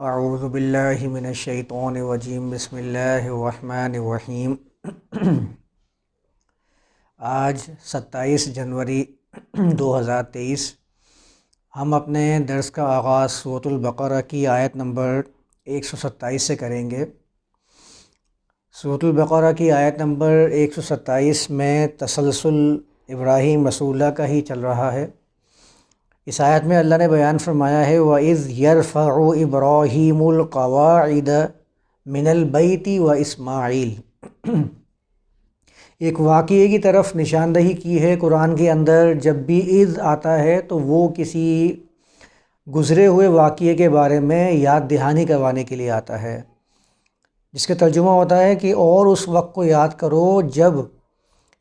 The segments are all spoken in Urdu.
اعوذ باللہ من الشیطان الرجیم بسم اللہ الرحمن الرحیم۔ آج 27 جنوری 2023 ہم اپنے درس کا آغاز سورۃ البقرہ کی آیت نمبر 127 سے کریں گے۔ سورۃ البقرہ کی آیت نمبر 127 میں تسلسل ابراہیم رسول اللہ کا ہی چل رہا ہے۔ اس آیت میں اللہ نے بیان فرمایا ہے وَإِذْ يَرْفَعُ إِبْرَاهِيمُ الْقَوَاعِدَ مِنَ الْبَيْتِ وَإِسْمَاعِيلُ۔ ایک واقعے کی طرف نشاندہی کی ہے قرآن کے اندر۔ جب بھی اذ آتا ہے تو وہ کسی گزرے ہوئے واقعے کے بارے میں یاد دہانی کروانے کے لیے آتا ہے، جس کا ترجمہ ہوتا ہے کہ اور اس وقت کو یاد کرو جب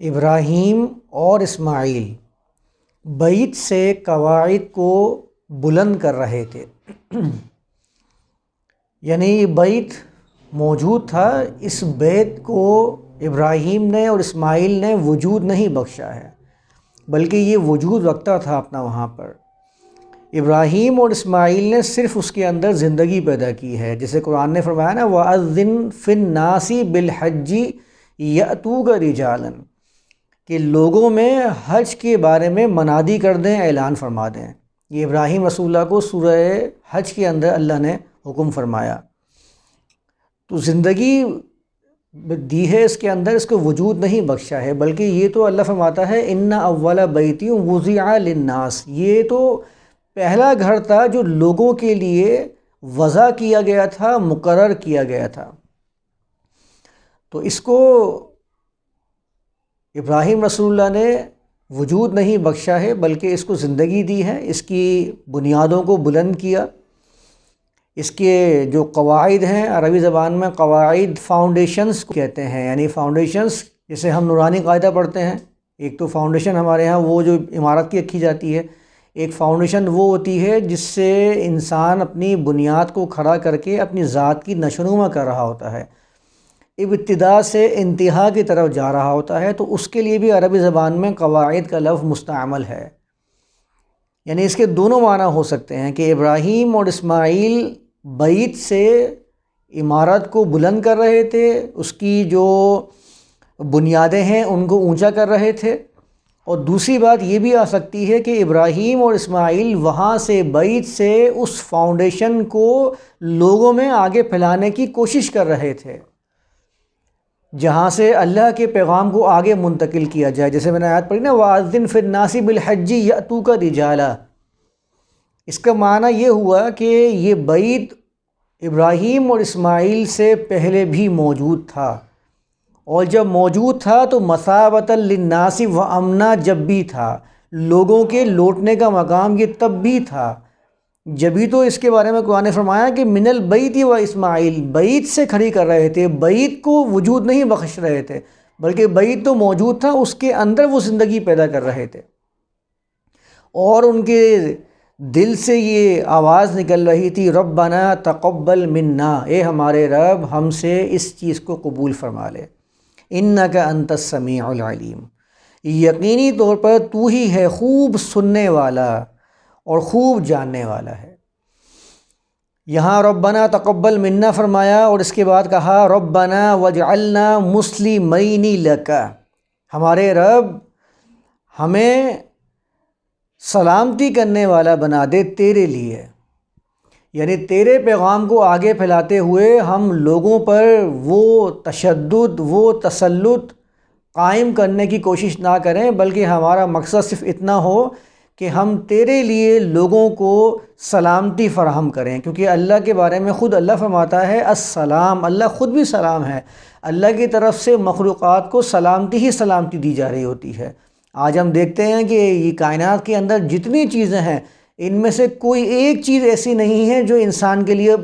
ابراہیم اور اسماعیل بیت سے قواعد کو بلند کر رہے تھے۔ یعنی بیت موجود تھا، اس بیت کو ابراہیم نے اور اسماعیل نے وجود نہیں بخشا ہے، بلکہ یہ وجود رکھتا تھا اپنا وہاں پر۔ ابراہیم اور اسماعیل نے صرف اس کے اندر زندگی پیدا کی ہے، جیسے قرآن نے فرمایا نا وَأَذِّن فِي النَّاسِ بِالْحَجِّ يَأْتُوكَ رِجَالًا، کہ لوگوں میں حج کے بارے میں منادی کر دیں، اعلان فرما دیں۔ یہ ابراہیم رسول اللہ کو سورہ حج کے اندر اللہ نے حکم فرمایا۔ تو زندگی دی ہے اس کے اندر، اس کو وجود نہیں بخشا ہے، بلکہ یہ تو اللہ فرماتا ہے اِنَّ أَوَّلَ بَيْتٍ وُضِعَ لِلنَّاسِ، یہ تو پہلا گھر تھا جو لوگوں کے لیے وضع کیا گیا تھا، مقرر کیا گیا تھا۔ تو اس کو ابراہیم رسول اللہ نے وجود نہیں بخشا ہے، بلکہ اس کو زندگی دی ہے، اس کی بنیادوں کو بلند کیا۔ اس کے جو قواعد ہیں، عربی زبان میں قواعد فاؤنڈیشنز کہتے ہیں، یعنی فاؤنڈیشنز جیسے ہم نورانی قاعدہ پڑھتے ہیں۔ ایک تو فاؤنڈیشن ہمارے ہاں وہ جو عمارت کی رکھی جاتی ہے، ایک فاؤنڈیشن وہ ہوتی ہے جس سے انسان اپنی بنیاد کو کھڑا کر کے اپنی ذات کی نشوونما کر رہا ہوتا ہے، ابتدا سے انتہا کی طرف جا رہا ہوتا ہے، تو اس کے لیے بھی عربی زبان میں قواعد کا لفظ مستعمل ہے۔ یعنی اس کے دونوں معنی ہو سکتے ہیں کہ ابراہیم اور اسماعیل بیت سے عمارت کو بلند کر رہے تھے، اس کی جو بنیادیں ہیں ان کو اونچا کر رہے تھے، اور دوسری بات یہ بھی آ سکتی ہے کہ ابراہیم اور اسماعیل وہاں سے بیت سے اس فاؤنڈیشن کو لوگوں میں آگے پھیلانے کی کوشش کر رہے تھے، جہاں سے اللہ کے پیغام کو آگے منتقل کیا جائے۔ جیسے میں نے آیت پڑھی نا وَأَذِّن فِي النَّاسِ بِالْحَجِّ يَأْتُوكَ رِجَالًا، اس کا معنی یہ ہوا کہ یہ بیت ابراہیم اور اسماعیل سے پہلے بھی موجود تھا، اور جب موجود تھا تو مَثَابَةً لِلنَّاسِ وَأَمْنًا، جب بھی تھا لوگوں کے لوٹنے کا مقام یہ تب بھی تھا۔ جبھی تو اس کے بارے میں قرآن نے فرمایا کہ من البیت و اسماعیل، بیت سے کھڑی کر رہے تھے، بیت کو وجود نہیں بخش رہے تھے، بلکہ بیت تو موجود تھا، اس کے اندر وہ زندگی پیدا کر رہے تھے، اور ان کے دل سے یہ آواز نکل رہی تھی ربنا تقبل منا، اے ہمارے رب ہم سے اس چیز کو قبول فرما لے، انک انت السمیع العلیم، یقینی طور پر تو ہی ہے خوب سننے والا اور خوب جاننے والا ہے۔ یہاں ربنا تقبل منا فرمایا، اور اس کے بعد کہا ربنا واجعلنا مسلمین لک، ہمارے رب ہمیں سلامتی کرنے والا بنا دے تیرے لیے، یعنی تیرے پیغام کو آگے پھیلاتے ہوئے ہم لوگوں پر وہ تشدد، وہ تسلط قائم کرنے کی کوشش نہ کریں، بلکہ ہمارا مقصد صرف اتنا ہو کہ ہم تیرے لیے لوگوں کو سلامتی فراہم کریں، کیونکہ اللہ کے بارے میں خود اللہ فرماتا ہے السلام، اللہ خود بھی سلام ہے، اللہ کی طرف سے مخلوقات کو سلامتی ہی سلامتی دی جا رہی ہوتی ہے۔ آج ہم دیکھتے ہیں کہ یہ کائنات کے اندر جتنی چیزیں ہیں، ان میں سے کوئی ایک چیز ایسی نہیں ہے جو انسان کے لیے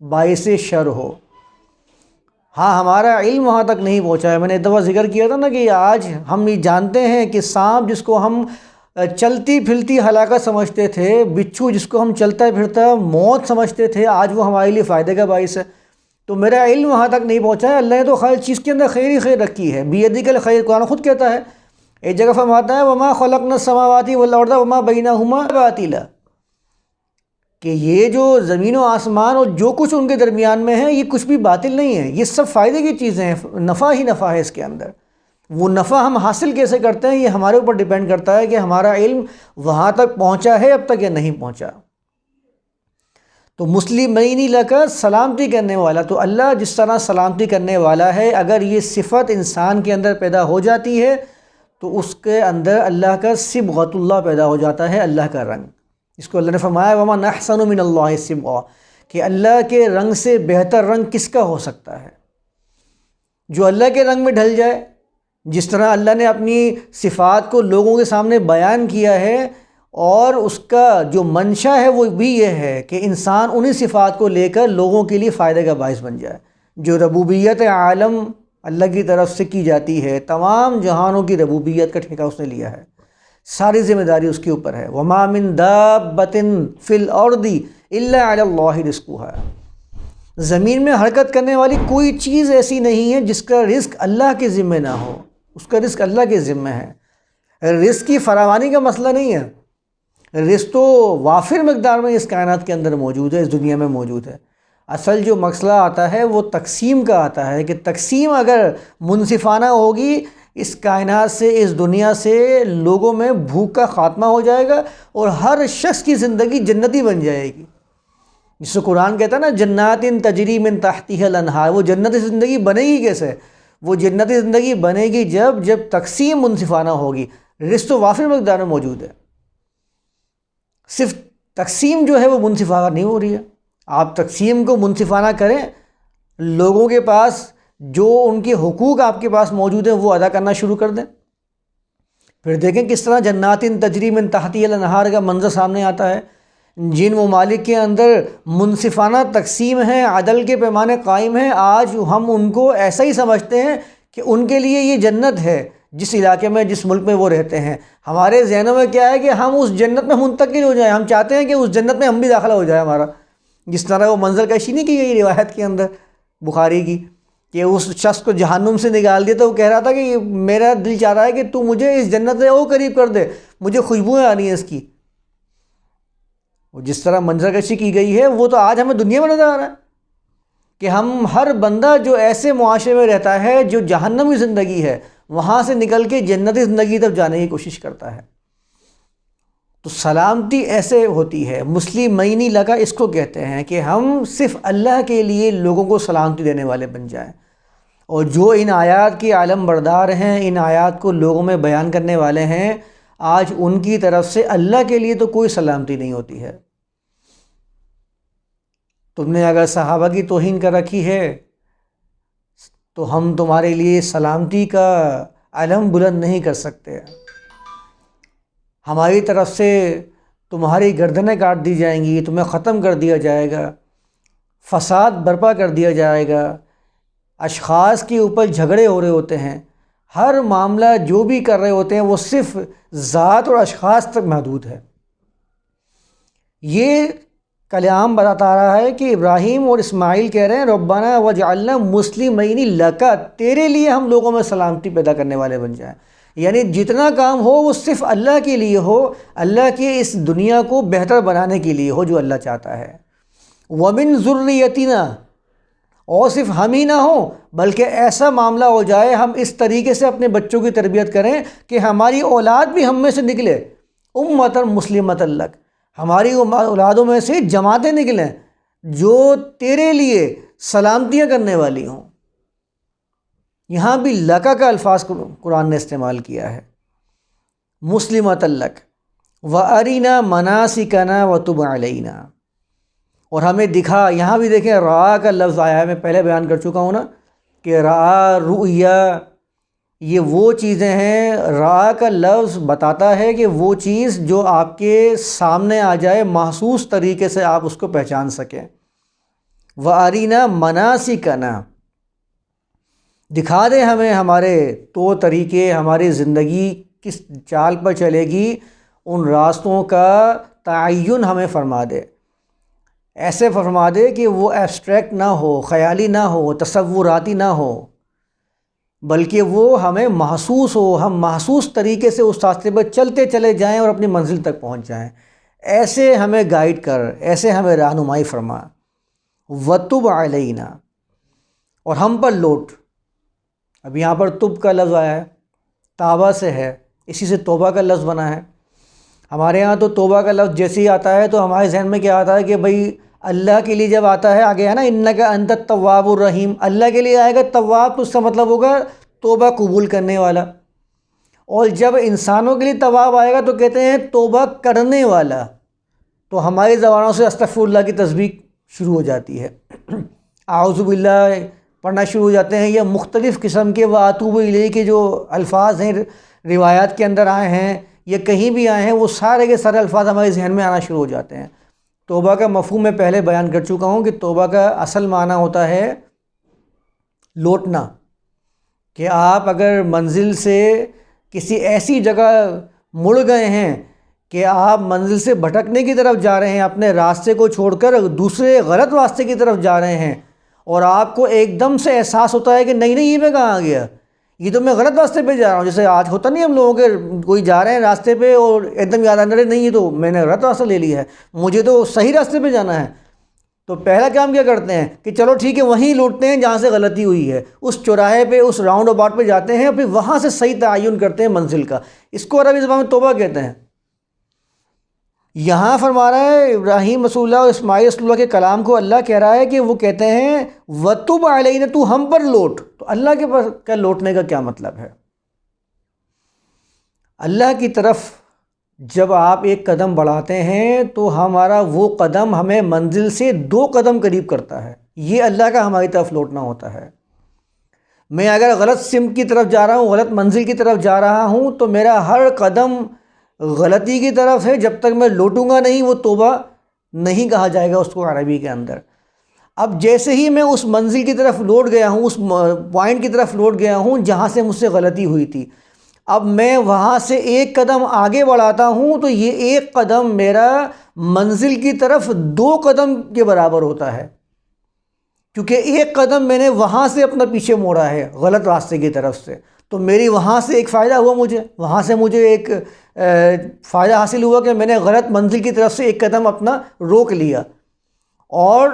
باعث شر ہو۔ ہاں ہمارا علم وہاں تک نہیں پہنچا ہے۔ میں نے ایک دفعہ ذکر کیا تھا نا کہ آج ہم یہ جانتے ہیں کہ سانپ جس کو ہم چلتی پھرتی ہلاکت سمجھتے تھے، بچھو جس کو ہم چلتا پھرتا موت سمجھتے تھے، آج وہ ہمارے لیے فائدے کا باعث ہے۔ تو میرا علم وہاں تک نہیں پہنچا ہے۔ اللہ نے تو ہر چیز کے اندر خیر ہی خیر رکھی ہے، بیدک الخیر، قرآن خود کہتا ہے، ایک جگہ فرماتا ہے وما خلقنا السماوات والارض وما بینہما باطلا، کہ یہ جو زمین و آسمان اور جو کچھ ان کے درمیان میں ہے یہ کچھ بھی باطل نہیں ہے، یہ سب فائدے کی چیزیں ہیں، نفع ہی نفع ہے اس کے اندر۔ وہ نفع ہم حاصل کیسے کرتے ہیں یہ ہمارے اوپر ڈیپینڈ کرتا ہے کہ ہمارا علم وہاں تک پہنچا ہے اب تک یا نہیں پہنچا۔ تو مسلمین لکا، سلامتی کرنے والا، تو اللہ جس طرح سلامتی کرنے والا ہے، اگر یہ صفت انسان کے اندر پیدا ہو جاتی ہے تو اس کے اندر اللہ کا صبغۃ اللہ پیدا ہو جاتا ہے، اللہ کا رنگ، جس کو اللہ نے فرمایا وَمَنْ أَحْسَنُ مِنَ اللَّهِ صِبْغًا، کہ اللہ کے رنگ سے بہتر رنگ کس کا ہو سکتا ہے؟ جو اللہ کے رنگ میں ڈھل جائے، جس طرح اللہ نے اپنی صفات کو لوگوں کے سامنے بیان کیا ہے، اور اس کا جو منشا ہے وہ بھی یہ ہے کہ انسان انہی صفات کو لے کر لوگوں کے لیے فائدے کا باعث بن جائے۔ جو ربوبیت عالم اللہ کی طرف سے کی جاتی ہے، تمام جہانوں کی ربوبیت کا ٹھیکہ اس نے لیا ہے، ساری ذمہ داری اس کے اوپر ہے۔ وَمَا مِن دَابَّةٍ فِي الْأَرْضِ إِلَّا عَلَى اللَّهِ رِزْقُهَا، زمین میں حرکت کرنے والی کوئی چیز ایسی نہیں ہے جس کا رزق اللہ کے ذمہ نہ ہو، اس کا رزق اللہ کے ذمہ ہے۔ رزق کی فراوانی کا مسئلہ نہیں ہے، رزق تو وافر مقدار میں اس کائنات کے اندر موجود ہے، اس دنیا میں موجود ہے۔ اصل جو مسئلہ آتا ہے وہ تقسیم کا آتا ہے، کہ تقسیم اگر منصفانہ ہوگی اس کائنات سے، اس دنیا سے لوگوں میں بھوک کا خاتمہ ہو جائے گا اور ہر شخص کی زندگی جنتی بن جائے گی۔ جس کو قرآن کہتا ہے نا جنات تجری من تحتها الانہار، وہ جنتی زندگی بنے گی کیسے؟ وہ جنتی زندگی بنے گی جب تقسیم منصفانہ ہوگی۔ رزق تو وافر مقدار میں موجود ہے، صرف تقسیم جو ہے وہ منصفانہ نہیں ہو رہی ہے۔ آپ تقسیم کو منصفانہ کریں، لوگوں کے پاس جو ان کے حقوق آپ کے پاس موجود ہیں وہ ادا کرنا شروع کر دیں، پھر دیکھیں کس طرح جنات تجری من تحتها الانہار کا منظر سامنے آتا ہے۔ جن ممالک کے اندر منصفانہ تقسیم ہے، عدل کے پیمانے قائم ہیں، آج ہم ان کو ایسا ہی سمجھتے ہیں کہ ان کے لیے یہ جنت ہے، جس علاقے میں جس ملک میں وہ رہتے ہیں۔ ہمارے ذہنوں میں کیا ہے کہ ہم اس جنت میں منتقل ہو جائیں، ہم چاہتے ہیں کہ اس جنت میں ہم بھی داخلہ ہو جائے ہمارا، جس طرح وہ منظر کشی نہیں کی گئی روایت کے اندر بخاری کی، کہ اس شخص کو جہنم سے نکال دیا تو وہ کہہ رہا تھا کہ میرا دل چاہ رہا ہے کہ تو مجھے اس جنت سے اور قریب کر دے، مجھے خوشبوئیں آنی ہیں اس کی۔ جس طرح منظر کشی کی گئی ہے وہ تو آج ہمیں دنیا میں نظر آ رہا ہے، کہ ہم ہر بندہ جو ایسے معاشرے میں رہتا ہے جو جہنمی زندگی ہے، وہاں سے نکل کے جنتی زندگی تک جانے کی کوشش کرتا ہے۔ تو سلامتی ایسے ہوتی ہے، مسلمین لگا اس کو کہتے ہیں کہ ہم صرف اللہ کے لیے لوگوں کو سلامتی دینے والے بن جائیں، اور جو ان آیات کے عالم بردار ہیں، ان آیات کو لوگوں میں بیان کرنے والے ہیں، آج ان کی طرف سے اللہ کے لیے تو کوئی سلامتی نہیں ہوتی ہے۔ تم نے اگر صحابہ کی توہین کر رکھی ہے تو ہم تمہارے لیے سلامتی کا علم بلند نہیں کر سکتے، ہماری طرف سے تمہاری گردنیں کاٹ دی جائیں گی، تمہیں ختم کر دیا جائے گا، فساد برپا کر دیا جائے گا، اشخاص کے اوپر جھگڑے ہو رہے ہوتے ہیں، ہر معاملہ جو بھی کر رہے ہوتے ہیں وہ صرف ذات اور اشخاص تک محدود ہے۔ یہ کلام بتاتا رہا ہے کہ ابراہیم اور اسماعیل کہہ رہے ہیں ربنا وجعلنا مسلمین لکا، تیرے لیے ہم لوگوں میں سلامتی پیدا کرنے والے بن جائیں، یعنی جتنا کام ہو وہ صرف اللہ کے لیے ہو، اللہ کی اس دنیا کو بہتر بنانے کے لیے ہو جو اللہ چاہتا ہے۔ ومن ذریتنا، اور صرف ہم ہی نہ ہوں بلکہ ایسا معاملہ ہو جائے ہم اس طریقے سے اپنے بچوں کی تربیت کریں کہ ہماری اولاد بھی ہم میں سے نکلے، امۃ مسلمۃ لک، ہماری اولادوں میں سے جماعتیں نکلیں جو تیرے لیے سلامتیاں کرنے والی ہوں۔ یہاں بھی لکا کا الفاظ قرآن نے استعمال کیا ہے، مسلمۃ لک وَأَرِنَا مَنَاسِكَنَا وَتُبْ عَلَيْنَا، اور ہمیں دکھا، یہاں بھی دیکھیں رعا کا لفظ آیا ہے، میں پہلے بیان کر چکا ہوں نا کہ رعا، رؤیا، یہ وہ چیزیں ہیں، رعا کا لفظ بتاتا ہے کہ وہ چیز جو آپ کے سامنے آ جائے، محسوس طریقے سے آپ اس کو پہچان سکیں۔ وَأَرِنَا مَنَاسِكَنَا، دکھا دے ہمیں ہمارے طور طریقے، ہماری زندگی کس چال پر چلے گی، ان راستوں کا تعین ہمیں فرما دے، ایسے فرما دے کہ وہ ایبسٹریکٹ نہ ہو، خیالی نہ ہو، تصوراتی نہ ہو، بلکہ وہ ہمیں محسوس ہو، ہم محسوس طریقے سے اس راستے پر چلتے چلے جائیں اور اپنی منزل تک پہنچ جائیں۔ ایسے ہمیں گائیڈ کر، ایسے ہمیں رہنمائی فرما، وتب علینا، اور ہم پر لوٹ۔ اب یہاں پر تب کا لفظ آیا ہے، تابہ سے ہے، اسی سے توبہ کا لفظ بنا ہے۔ ہمارے ہاں تو توبہ کا لفظ جیسے ہی آتا ہے تو ہمارے ذہن میں کیا آتا ہے کہ بھئی اللہ کے لیے جب آتا ہے، آگے ہے نا انک انت التواب الرحیم، اللہ کے لیے آئے گا تواب تو اس کا مطلب ہوگا توبہ قبول کرنے والا، اور جب انسانوں کے لیے تواب آئے گا تو کہتے ہیں توبہ کرنے والا۔ تو ہماری زبانوں سے استغفر اللہ کی تسبیح شروع ہو جاتی ہے، اعوذ باللہ پڑھنا شروع ہو جاتے ہیں، یا مختلف قسم کے واتوب الیہ کے جو الفاظ ہیں روایات کے اندر آئے ہیں یا کہیں بھی آئے ہیں، وہ سارے کے سارے الفاظ ہمارے ذہن میں آنا شروع ہو جاتے ہیں۔ توبہ کا مفہوم میں پہلے بیان کر چکا ہوں کہ توبہ کا اصل معنی ہوتا ہے لوٹنا، کہ آپ اگر منزل سے کسی ایسی جگہ مڑ گئے ہیں کہ آپ منزل سے بھٹکنے کی طرف جا رہے ہیں، اپنے راستے کو چھوڑ کر دوسرے غلط راستے کی طرف جا رہے ہیں، اور آپ کو ایک دم سے احساس ہوتا ہے کہ نہیں نہیں یہ میں کہاں آ گیا، یہ تو میں غلط راستے پہ جا رہا ہوں۔ جیسے آج ہوتا نہیں ہم لوگوں کے، کوئی جا رہے ہیں راستے پہ اور ایک دم یاد آ رہا ہے نہیں یہ تو میں نے غلط راستہ لے لیا ہے، مجھے تو صحیح راستے پہ جانا ہے۔ تو پہلا کام کیا کرتے ہیں کہ چلو ٹھیک ہے وہیں لوٹتے ہیں جہاں سے غلطی ہوئی ہے، اس چوراہے پہ، اس راؤنڈ اباؤٹ پہ جاتے ہیں، پھر وہاں سے صحیح تعین کرتے ہیں منزل کا۔ اس کو عربی زبان میں توبہ کہتے ہیں۔ یہاں فرما رہا ہے ابراہیم رسول اللہ اور اسماعیل رسول اللہ کے کلام کو اللہ کہہ رہا ہے کہ وہ کہتے ہیں وتب علینا، تو ہم پر لوٹ۔ تو اللہ کے پاس کا لوٹنے کا کیا مطلب ہے؟ اللہ کی طرف جب آپ ایک قدم بڑھاتے ہیں تو ہمارا وہ قدم ہمیں منزل سے 2 قدم قریب کرتا ہے، یہ اللہ کا ہماری طرف لوٹنا ہوتا ہے۔ میں اگر غلط سمت کی طرف جا رہا ہوں، غلط منزل کی طرف جا رہا ہوں، تو میرا ہر قدم غلطی کی طرف ہے، جب تک میں لوٹوں گا نہیں وہ توبہ نہیں کہا جائے گا اس کو عربی کے اندر۔ اب جیسے ہی میں اس منزل کی طرف لوٹ گیا ہوں، اس پوائنٹ کی طرف لوٹ گیا ہوں جہاں سے مجھ سے غلطی ہوئی تھی، اب میں وہاں سے ایک قدم آگے بڑھاتا ہوں تو یہ ایک قدم میرا منزل کی طرف 2 قدم کے برابر ہوتا ہے، کیونکہ ایک قدم میں نے وہاں سے اپنا پیچھے موڑا ہے غلط راستے کی طرف سے، تو میری وہاں سے ایک فائدہ ہوا، مجھے وہاں سے مجھے ایک فائدہ حاصل ہوا کہ میں نے غلط منزل کی طرف سے ایک قدم اپنا روک لیا، اور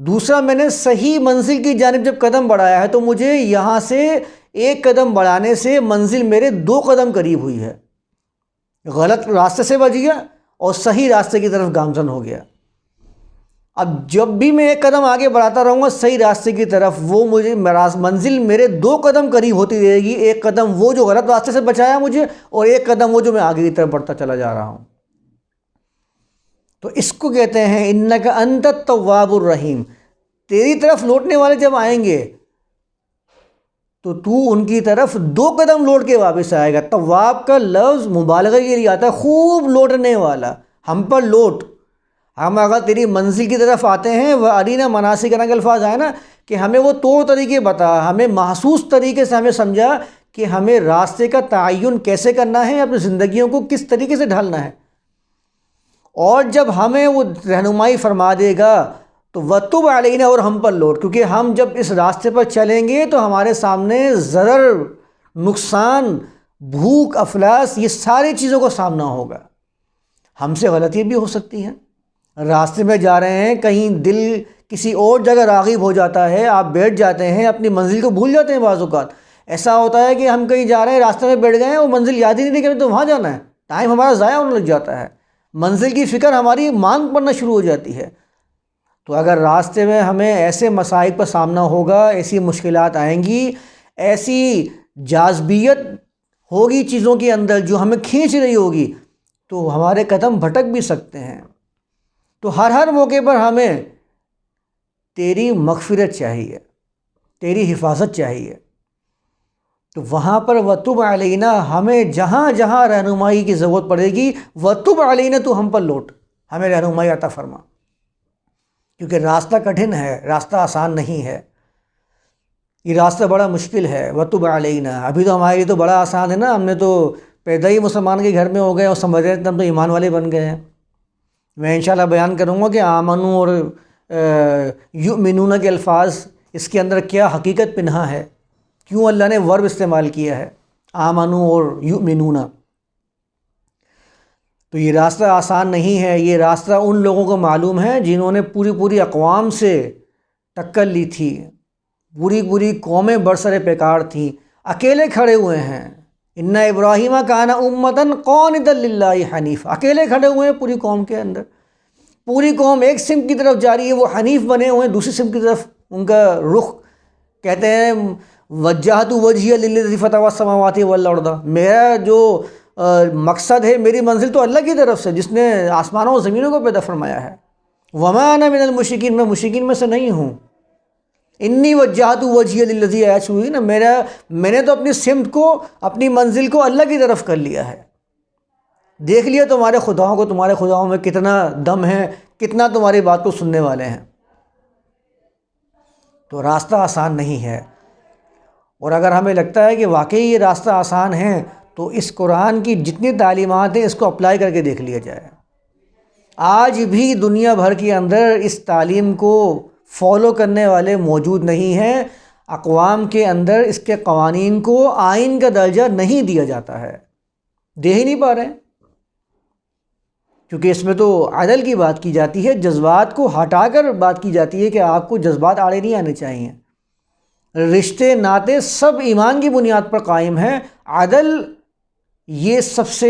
دوسرا میں نے صحیح منزل کی جانب جب قدم بڑھایا ہے تو مجھے یہاں سے ایک قدم بڑھانے سے منزل میرے 2 قدم قریب ہوئی ہے، غلط راستے سے بچ گیا اور صحیح راستے کی طرف گامزن ہو گیا۔ اب جب بھی میں ایک قدم آگے بڑھاتا رہوں گا صحیح راستے کی طرف، وہ مجھے منزل میرے 2 قدم قریب ہوتی رہے گی، ایک قدم وہ جو غلط راستے سے بچایا مجھے، اور ایک قدم وہ جو میں آگے کی طرف بڑھتا چلا جا رہا ہوں۔ تو اس کو کہتے ہیں انک انت التواب الرحیم، تیری طرف لوٹنے والے جب آئیں گے تو ان کی طرف 2 قدم لوٹ کے واپس آئے گا۔ تواب کا لفظ مبالغہ کے لیے آتا ہے، خوب لوٹنے والا، ہم پر لوٹ۔ ہم اگر تیری منزل کی طرف آتے ہیں، وہ ارینا مناسکنا کے الفاظ آئے نا کہ ہمیں وہ طور طریقے بتا، ہمیں محسوس طریقے سے ہمیں سمجھا کہ ہمیں راستے کا تعین کیسے کرنا ہے، اپنی زندگیوں کو کس طریقے سے ڈھالنا ہے، اور جب ہمیں وہ رہنمائی فرما دے گا تو وتب علینا، اور ہم پر لوٹ، کیونکہ ہم جب اس راستے پر چلیں گے تو ہمارے سامنے ضرر، نقصان، بھوک، افلاس، یہ ساری چیزوں کا سامنا ہوگا۔ ہم سے غلطی بھی ہو سکتی ہیں، راستے میں جا رہے ہیں، کہیں دل کسی اور جگہ راغب ہو جاتا ہے، آپ بیٹھ جاتے ہیں، اپنی منزل کو بھول جاتے ہیں۔ بعض اوقات ایسا ہوتا ہے کہ ہم کہیں جا رہے ہیں، راستے میں بیٹھ گئے ہیں، وہ منزل یاد ہی نہیں رہی کہ ہمیں تو وہاں جانا ہے، ٹائم ہمارا ضائع ہونے لگ جاتا ہے، منزل کی فکر ہماری مانگ پڑنا شروع ہو جاتی ہے۔ تو اگر راستے میں ہمیں ایسے مسائل کا سامنا ہوگا، ایسی مشکلات آئیں گی، ایسی جاذبیت ہوگی چیزوں کے اندر جو ہمیں کھینچ رہی ہوگی، تو ہمارے قدم بھٹک بھی سکتے ہیں۔ تو ہر موقع پر ہمیں تیری مغفرت چاہیے، تیری حفاظت چاہیے۔ تو وہاں پر وتب علینا، ہمیں جہاں جہاں رہنمائی کی ضرورت پڑے گی، وتب علینا، تو ہم پر لوٹ، ہمیں رہنمائی عطا فرما، کیونکہ راستہ کٹھن ہے، راستہ آسان نہیں ہے، یہ راستہ بڑا مشکل ہے۔ وتب علینا، ابھی تو ہمارے لیے تو بڑا آسان ہے نا، ہم نے تو پیدا ہی مسلمان کے گھر میں ہو گئے اور سمجھ رہے ہیں ہم تو ایمان والے بن گئے ہیں۔ میں انشاءاللہ بیان کروں گا کہ آمنو اور یؤمنون کے الفاظ، اس کے اندر کیا حقیقت پنہا ہے، کیوں اللہ نے ورب استعمال کیا ہے آمنو اور یؤمنون۔ تو یہ راستہ آسان نہیں ہے، یہ راستہ ان لوگوں کو معلوم ہے جنہوں نے پوری اقوام سے ٹکر لی تھی، پوری قومیں برسر پیکار تھیں، اکیلے کھڑے ہوئے ہیں۔ ان ابراہیم کان امۃ قانتا للہ حنیف، اکیلے کھڑے ہوئے ہیں پوری قوم کے اندر، پوری قوم ایک سمت کی طرف جا رہی ہے، وہ حنیف بنے ہوئے ہیں دوسری سمت کی طرف، ان کا رخ کہتے ہیں وجہت وجہی للذی فطر السماوات والارض، میرا جو مقصد ہے، میری منزل تو اللہ کی طرف سے جس نے آسمانوں و زمینوں کو پیدا فرمایا ہے۔ وما انا من المشرکین، میں مشرکین میں سے نہیں ہوں۔ انی وجہت وجہی للذی، آیت ہوئی نا، میں نے تو اپنی سمت کو، اپنی منزل کو اللہ کی طرف کر لیا ہے۔ دیکھ لیا تمہارے خداؤں کو، تمہارے خداؤں میں کتنا دم ہے، کتنا تمہاری بات کو سننے والے ہیں۔ تو راستہ آسان نہیں ہے، اور اگر ہمیں لگتا ہے کہ واقعی یہ راستہ آسان ہے تو اس قرآن کی جتنی تعلیمات ہیں اس کو اپلائی کر کے دیکھ لیا جائے۔ آج بھی دنیا بھر کے اندر اس تعلیم کو فالو کرنے والے موجود نہیں ہیں، اقوام کے اندر اس کے قوانین کو آئین کا درجہ نہیں دیا جاتا ہے، دے ہی نہیں پا رہے ہیں، کیونکہ اس میں تو عدل کی بات کی جاتی ہے، جذبات کو ہٹا کر بات کی جاتی ہے کہ آپ کو جذبات آڑے نہیں آنے چاہیے، رشتے ناطے سب ایمان کی بنیاد پر قائم ہیں، عدل یہ سب سے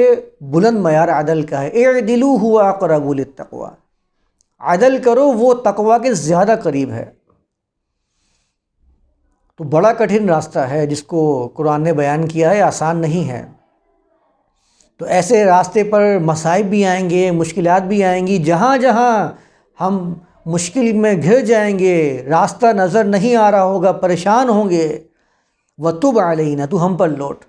بلند معیار عدل کا ہے۔ اعدلوا هو اقرب للتقوی، عدل کرو وہ تقوی کے زیادہ قریب ہے۔ تو بڑا کٹھن راستہ ہے جس کو قرآن نے بیان کیا ہے، آسان نہیں ہے۔ تو ایسے راستے پر مصائب بھی آئیں گے، مشکلات بھی آئیں گی، جہاں جہاں ہم مشکل میں گھر جائیں گے، راستہ نظر نہیں آ رہا ہوگا، پریشان ہوں گے، وَتُبْ عَلَيْنَا، تو ہم پر لوٹ،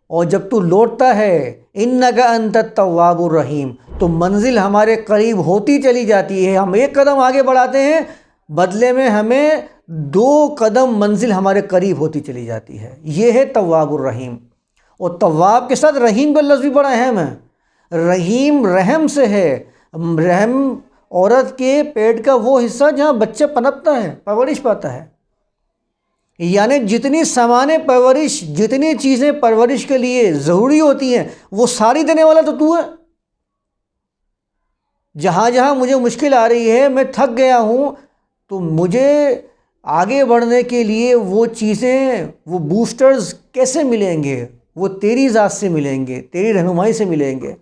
اور جب تو لوٹتا ہے اِنَّكَ أَنْتَ التَّوَّابُ الرَّحِيمُ، تو منزل ہمارے قریب ہوتی چلی جاتی ہے، ہم ایک قدم آگے بڑھاتے ہیں، بدلے میں ہمیں 2 قدم منزل ہمارے قریب ہوتی چلی جاتی ہے۔ یہ ہے تواب الرحیم، اور تواب کے ساتھ رحیم کا لفظ بھی بڑا اہم ہے۔ رحیم رحم سے ہے، رحم عورت کے پیٹ کا وہ حصہ جہاں بچہ پنپتا ہے، پرورش پاتا ہے، یعنی جتنی سامان پرورش، جتنی چیزیں پرورش کے لیے ضروری ہوتی ہیں وہ ساری دینے والا تو ہے۔ جہاں جہاں مجھے مشکل آ رہی ہے، میں تھک گیا ہوں، تو مجھے آگے بڑھنے کے لیے وہ چیزیں، وہ بوسٹرز کیسے ملیں گے؟ وہ تیری ذات سے ملیں گے، تیری رہنمائی سے ملیں گے۔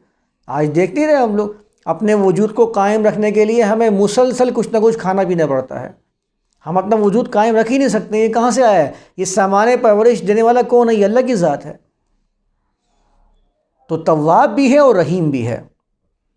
آج دیکھتے رہے ہم لوگ، اپنے وجود کو قائم رکھنے کے لیے ہمیں مسلسل کچھ نہ کچھ کھانا پینا پڑتا ہے، ہم اپنا وجود قائم رکھ ہی نہیں سکتے۔ یہ کہاں سے آیا ہے؟ یہ سامان پرورش دینے والا کون ہے؟ یہ اللہ کی ذات ہے۔ تو تواب بھی ہے اور رحیم بھی ہے۔